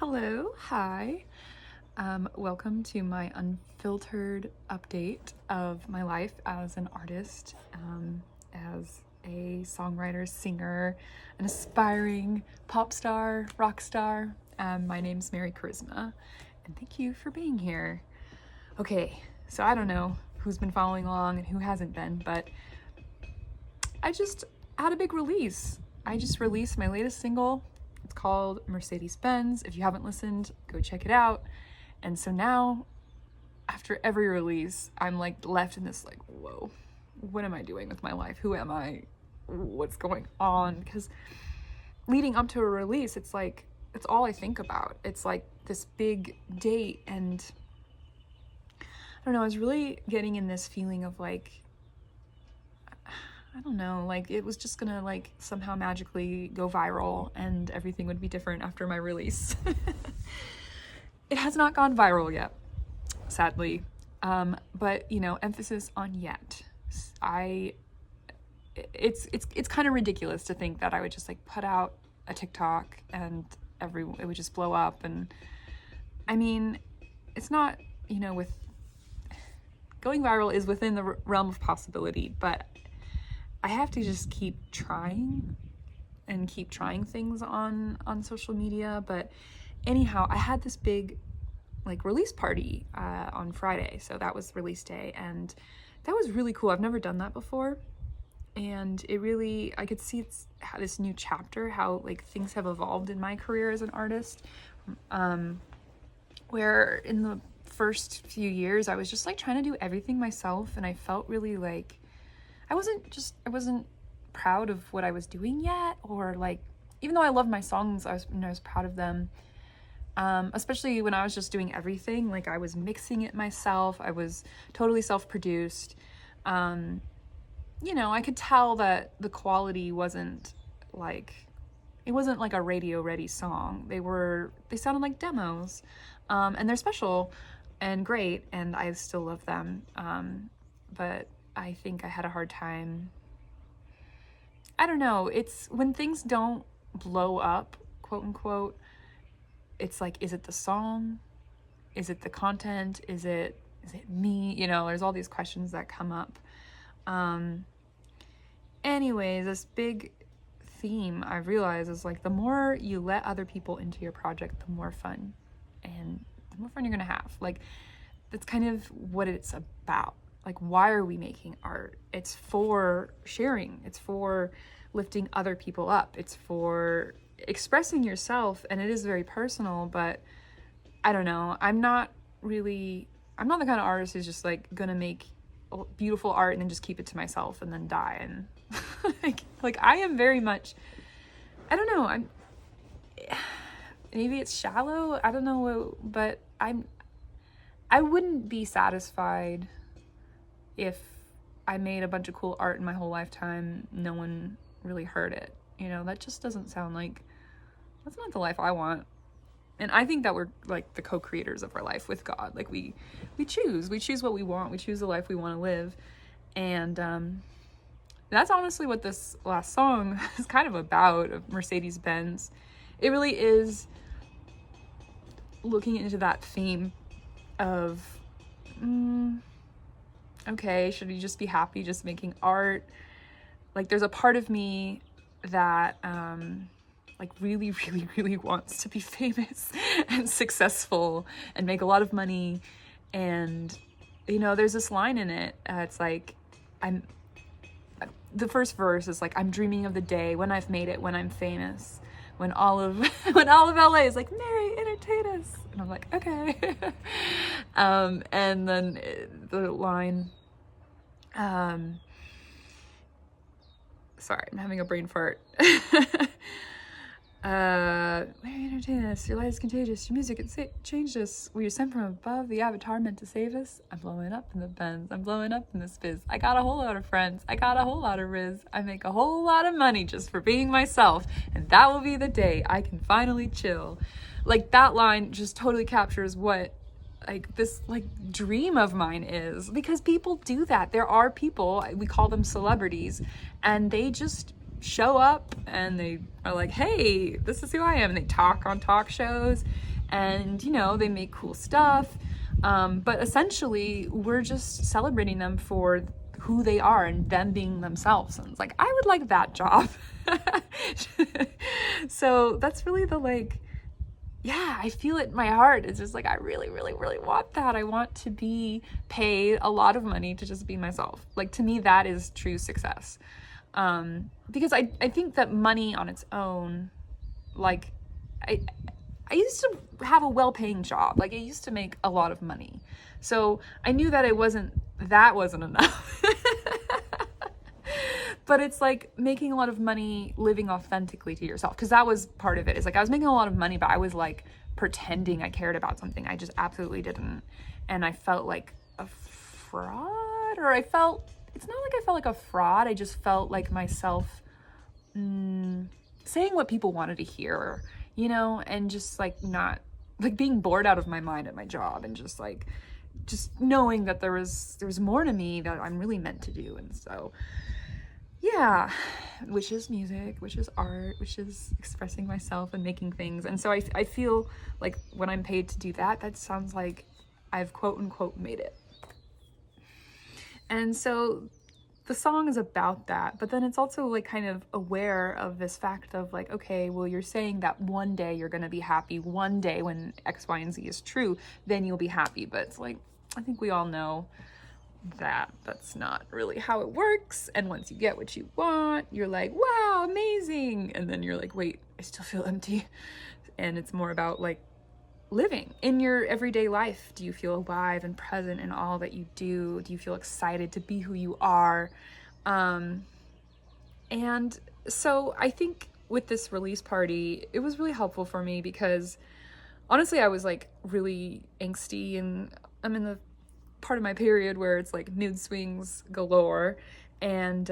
Hello, hi. Welcome to my unfiltered update of my life as an artist, as a songwriter, singer, an aspiring pop star, rock star. My name's Mary Charisma, and thank you for being here. Okay, so I don't know who's been following along and who hasn't been, but I just had a big release. I just released my latest single. It's called Mercedes-Benz. If you haven't listened, go check it out. And so now, after every release, I'm like left in this like, whoa, what am I doing with my life? Who am I? What's going on? Because leading up to a release, it's like, it's all I think about. It's like this big date, and I don't know, I was really getting in this feeling of like, I don't know, like it was just gonna like somehow magically go viral and everything would be different after my release. It has not gone viral yet, sadly. But you know, emphasis on yet. It's kind of ridiculous to think that I would just like put out a TikTok and it would just blow up. And I mean, it's not, you know, with going viral is within the realm of possibility, but I have to just keep trying things on social media. But anyhow, I had this big like release party on Friday, so that was release day, and that was really cool. I've never done that before, and it really, I could see how this new chapter, how like things have evolved in my career as an artist, where in the first few years I was just like trying to do everything myself, and I felt really like I wasn't proud of what I was doing yet, or like, even though I loved my songs, I was proud of them. Especially when I was just doing everything, like I was mixing it myself, I was totally self-produced. You know, I could tell that the quality wasn't like, it wasn't like a radio ready song. They sounded like demos. And they're special and great, and I still love them. But I think I had a hard time. I don't know. It's when things don't blow up, quote unquote, it's like, is it the song? Is it the content? Is it me? You know, there's all these questions that come up. Anyways, this big theme I realize is like, the more you let other people into your project, the more fun you're gonna have. Like, that's kind of what it's about. Like, why are we making art? It's for sharing. It's for lifting other people up. It's for expressing yourself, and it is very personal, but I don't know. I'm not the kind of artist who's just like gonna make beautiful art and then just keep it to myself and then die. And like I am very much, I don't know, maybe it's shallow, I don't know, but I wouldn't be satisfied if I made a bunch of cool art in my whole lifetime, no one really heard it. You know, that just doesn't sound like, that's not the life I want. And I think that we're like the co-creators of our life with God. Like we choose what we want. We choose the life we want to live. And that's honestly what this last song is kind of about, of Mercedes-Benz. It really is looking into that theme of, okay, should you just be happy just making art? Like, there's a part of me that like really, really, really wants to be famous and successful and make a lot of money. And, you know, there's this line in it. It's like, the first verse is like, I'm dreaming of the day when I've made it, when I'm famous, when all of LA is like, Mary, entertain us. And I'm like, okay. And then the line, sorry, I'm having a brain fart. Mary, entertain us. Your light is contagious. Your music, it changed us. We were sent from above. The avatar meant to save us. I'm blowing up in the Benz. I'm blowing up in this biz. I got a whole lot of friends. I got a whole lot of riz. I make a whole lot of money just for being myself. And that will be the day I can finally chill. Like, that line just totally captures what like this like dream of mine is, because people do that. There are people, we call them celebrities, and they just show up and they are like, hey, this is who I am, and they talk on talk shows and you know, they make cool stuff. But essentially, we're just celebrating them for who they are and them being themselves. And it's like, I would like that job. So that's really the like, yeah, I feel it in my heart. It's just like, I really, really, really want that. I want to be paid a lot of money to just be myself. Like, to me, that is true success. Because I think that money on its own, like, I used to have a well-paying job. Like, I used to make a lot of money. So I knew that that wasn't enough. But it's like making a lot of money, living authentically to yourself. Because that was part of it. It's like I was making a lot of money, but I was like pretending I cared about something. I just absolutely didn't. And I felt like a fraud, or it's not like I felt like a fraud. I just felt like myself saying what people wanted to hear, you know, and just like not like being bored out of my mind at my job, and just knowing that there was more to me that I'm really meant to do. And so, yeah, which is music, which is art, which is expressing myself and making things. And so I feel like when I'm paid to do that, that sounds like I've quote unquote made it. And so the song is about that, but then it's also like kind of aware of this fact of like, okay, well, you're saying that one day you're going to be happy, one day when X, Y, and Z is true, then you'll be happy. But it's like, I think we all know that that's not really how it works. And once you get what you want, you're like, wow, amazing. And then you're like, wait, I still feel empty. And it's more about like living in your everyday life. Do you feel alive and present in all that you do? Do you feel excited to be who you are? And so I think with this release party, it was really helpful for me because honestly, I was like really angsty, and I'm in the part of my period where it's like mood swings galore. And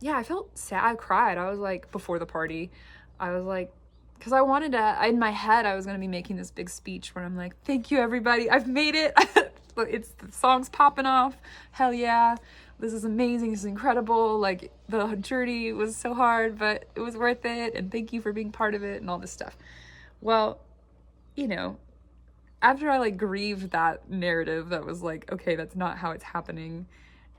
yeah, I felt sad. I cried. I was like, before the party, I was like, because I wanted to, in my head, I was going to be making this big speech where I'm like, thank you, everybody. I've made it. The song's popping off. Hell yeah. This is amazing. This is incredible. Like, the journey was so hard, but it was worth it. And thank you for being part of it and all this stuff. Well, you know, after I like grieved that narrative that was like, okay, that's not how it's happening,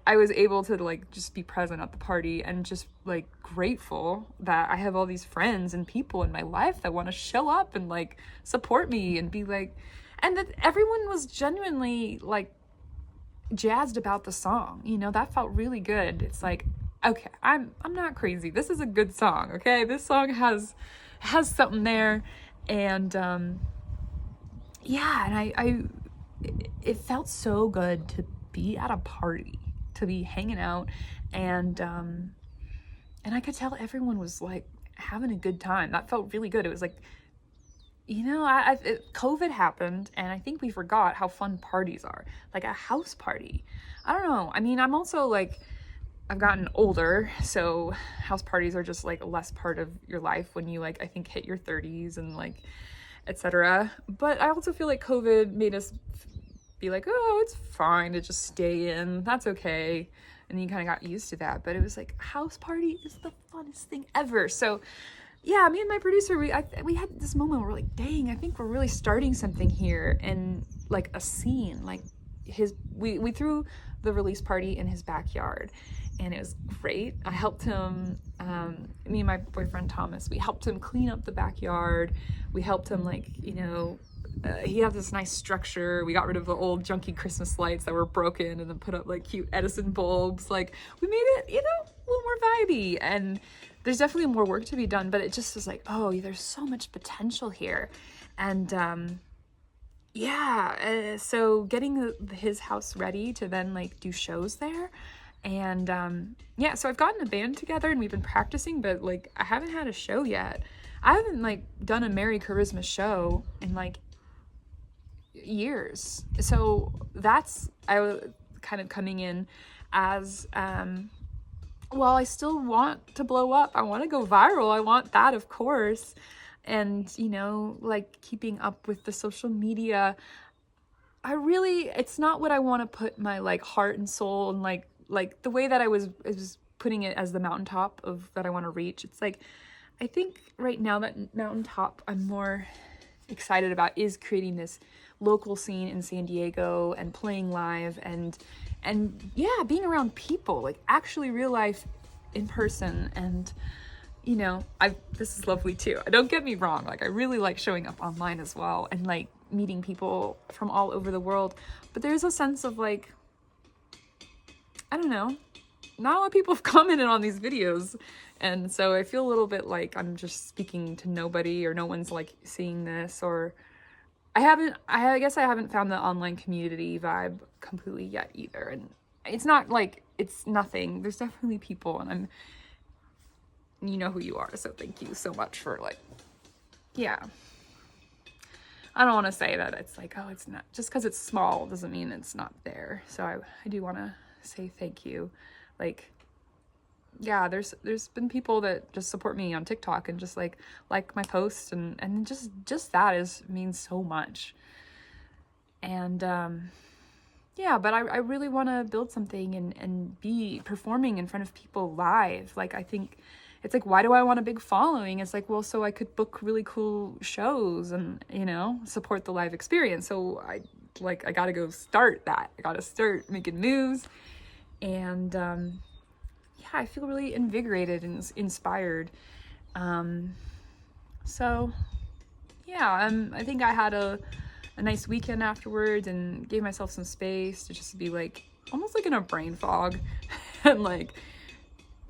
I was able to like just be present at the party and just like grateful that I have all these friends and people in my life that want to show up and like support me and be like, and that everyone was genuinely like jazzed about the song. You know, that felt really good. It's like, okay, I'm not crazy. This is a good song. Okay. This song has something there. And, yeah. And it felt so good to be at a party, to be hanging out, and I could tell everyone was like having a good time. That felt really good. It was like, you know, COVID happened, and I think we forgot how fun parties are. Like a house party. I don't know. I mean, I'm also like, I've gotten older, so house parties are just like less part of your life when you like, I think, hit your 30s and like, etc. But I also feel like COVID made us be like, oh, it's fine to just stay in. That's okay. And you kind of got used to that. But it was like, house party is the funnest thing ever. So yeah, me and my producer, we had this moment where we're like, dang, I think we're really starting something here, and like a scene. Like we threw the release party in his backyard, and it was great. I helped him, me and my boyfriend Thomas, we helped him clean up the backyard. We helped him, like, you know, he had this nice structure. We got rid of the old junky Christmas lights that were broken and then put up like cute Edison bulbs. Like, we made it, you know, a little more vibey. And there's definitely more work to be done, but it just was like, oh, there's so much potential here. And yeah, so getting his house ready to then like do shows there. And yeah, so I've gotten a band together and we've been practicing, but like I haven't had a show yet. I haven't like done a Merry Charisma show in like years. So that's, I was kind of coming in as, well, I still want to blow up. I want to go viral. I want that, of course. And, you know, like keeping up with the social media, it's not what I want to put my like heart and soul and like the way that I was putting it as the mountaintop of that I want to reach. It's like, I think right now that mountaintop, I'm more excited about is creating this local scene in San Diego and playing live and yeah, being around people, like actually real life in person. And you know, this is lovely too. Don't get me wrong, like I really like showing up online as well and like meeting people from all over the world, but there's a sense of like, I don't know, not a lot of people have commented on these videos, and so I feel a little bit like I'm just speaking to nobody, or no one's like seeing this, or I guess I haven't found the online community vibe completely yet either. And it's not like it's nothing. There's definitely people, and you know who you are, so thank you so much for like, yeah. I don't want to say that it's like, oh, it's not, just because it's small doesn't mean it's not there. So I do want to say thank you. Like, yeah, there's been people that just support me on TikTok and just like my posts, and just that means so much. And yeah, but I really want to build something and be performing in front of people live. Like, I think it's like, why do I want a big following? It's like, well, so I could book really cool shows and, you know, support the live experience. So I gotta go start that. I gotta start making moves. And yeah, I feel really invigorated and inspired. So yeah, I think I had a nice weekend afterwards and gave myself some space to just be like, almost like in a brain fog and like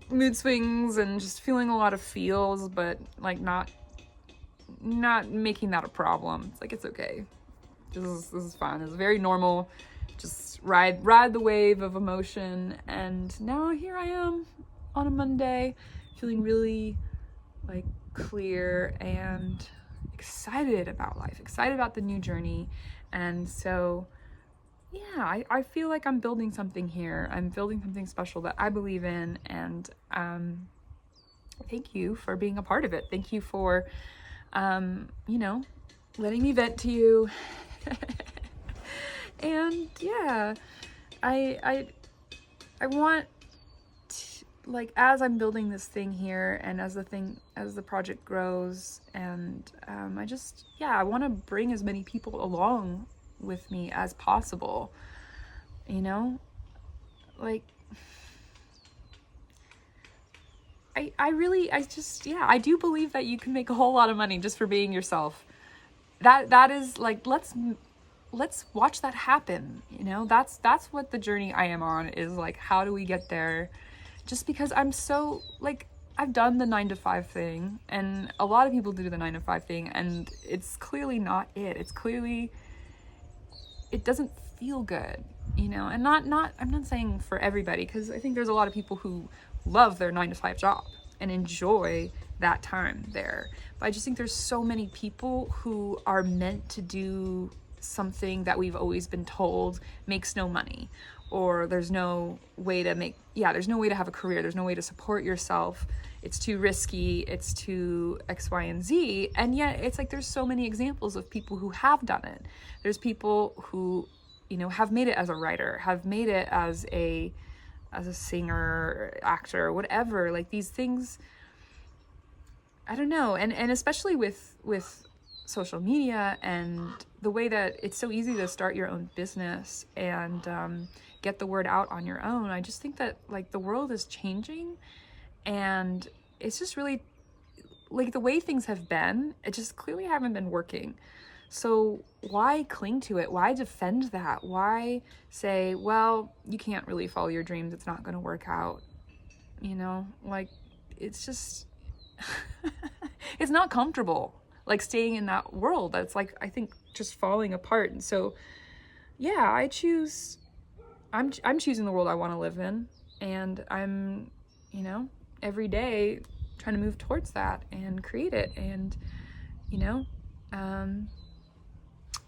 mood swings and just feeling a lot of feels, but like not making that a problem. It's like, it's okay. This is fine. It's very normal. Just ride the wave of emotion. And now here I am on a Monday, feeling really like clear and excited about life, excited about the new journey. And so yeah, I feel like I'm building something here. I'm building something special that I believe in, and thank you for being a part of it. Thank you for you know, letting me vent to you. And yeah, I want to, like, as I'm building this thing here, and as the project grows, and I want to bring as many people along with me as possible, you know, like, I do believe that you can make a whole lot of money just for being yourself. That is like, let's watch that happen, you know. That's what the journey I am on is, like, how do we get there? Just because I'm so, like, I've done the 9-to-5 thing, and a lot of people do the 9-to-5 thing, and it's clearly not it. It's clearly, it doesn't feel good, you know. And I'm not saying for everybody, because I think there's a lot of people who love their 9-to-5 job and enjoy that time there. But I just think there's so many people who are meant to do something that we've always been told makes no money, or there's no way to have a career, there's no way to support yourself, it's too risky, it's too X, Y, and Z. And yet it's like, there's so many examples of people who have done it. There's people who, you know, have made it as a writer, have made it as a singer, actor, whatever. Like, these things, I don't know. And especially with social media and the way that it's so easy to start your own business and get the word out on your own. I just think that, like, the world is changing, and it's just really, like, the way things have been, it just clearly haven't been working. So why cling to it? Why defend that? Why say, well, you can't really follow your dreams, it's not going to work out, you know? Like, it's just it's not comfortable, like, staying in that world that's, like, I think just falling apart. And so yeah, I'm choosing the world I want to live in, and I'm, you know, every day trying to move towards that and create it. And, you know,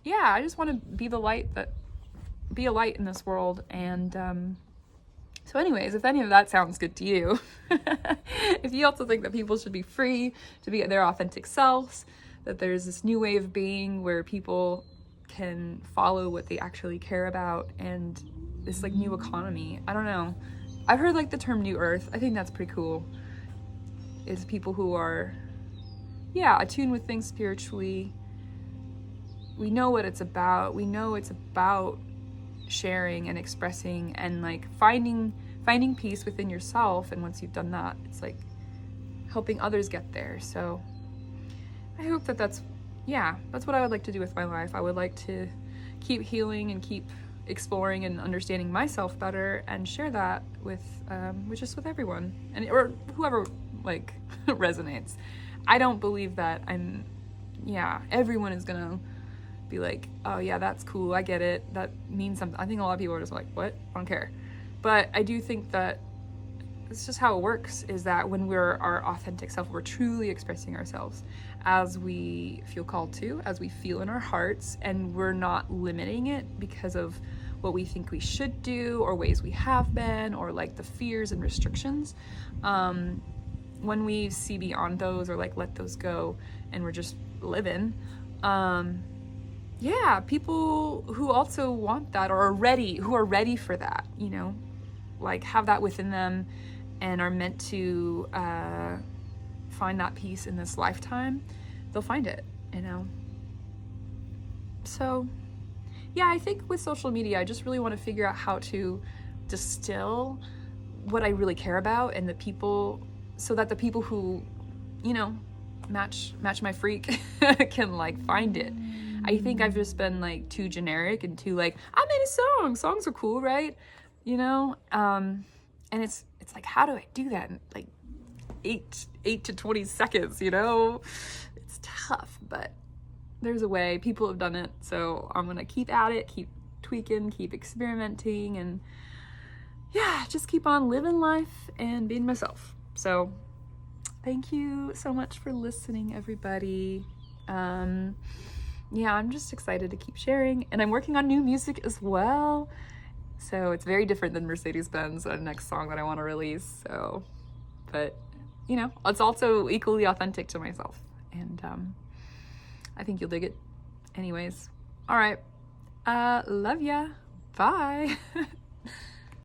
yeah, I just want to be a light in this world. And so anyways, if any of that sounds good to you, if you also think that people should be free to be their authentic selves, that there's this new way of being where people can follow what they actually care about, and this, like, new economy, I don't know. I've heard, like, the term New Earth. I think that's pretty cool. It's people who are, yeah, attuned with things spiritually, we know what it's about. We know it's about sharing and expressing and like finding peace within yourself. And once you've done that, it's like helping others get there. So I hope that that's what I would like to do with my life. I would like to keep healing and keep exploring and understanding myself better and share that with just with everyone and or whoever like resonates. I don't believe that everyone is gonna be like, oh yeah, that's cool, I get it, that means something. I think a lot of people are just like, what? I don't care. But I do think that it's just how it works, is that when we're our authentic self, we're truly expressing ourselves as we feel called to, as we feel in our hearts, and we're not limiting it because of what we think we should do or ways we have been or like the fears and restrictions. When we see beyond those or like let those go and we're just living, people who also want that or who are ready for that, you know, like have that within them and are meant to find that peace in this lifetime, they'll find it, you know. So yeah, I think with social media, I just really want to figure out how to distill what I really care about and the people, so that the people who, you know, match my freak can like find it. I think I've just been like too generic and too like, I made a song. Songs are cool, right? You know? And it's like, how do I do that in like 8 to 20 seconds, you know? It's tough, but there's a way. People have done it, so I'm gonna keep at it, keep tweaking, keep experimenting, and yeah, just keep on living life and being myself. So thank you so much for listening, everybody. I'm just excited to keep sharing, and I'm working on new music as well, so it's very different than Mercedes-Benz, the next song that I want to release. So, but you know, it's also equally authentic to myself, and I think you'll dig it. Anyways, all right. Love ya. Bye.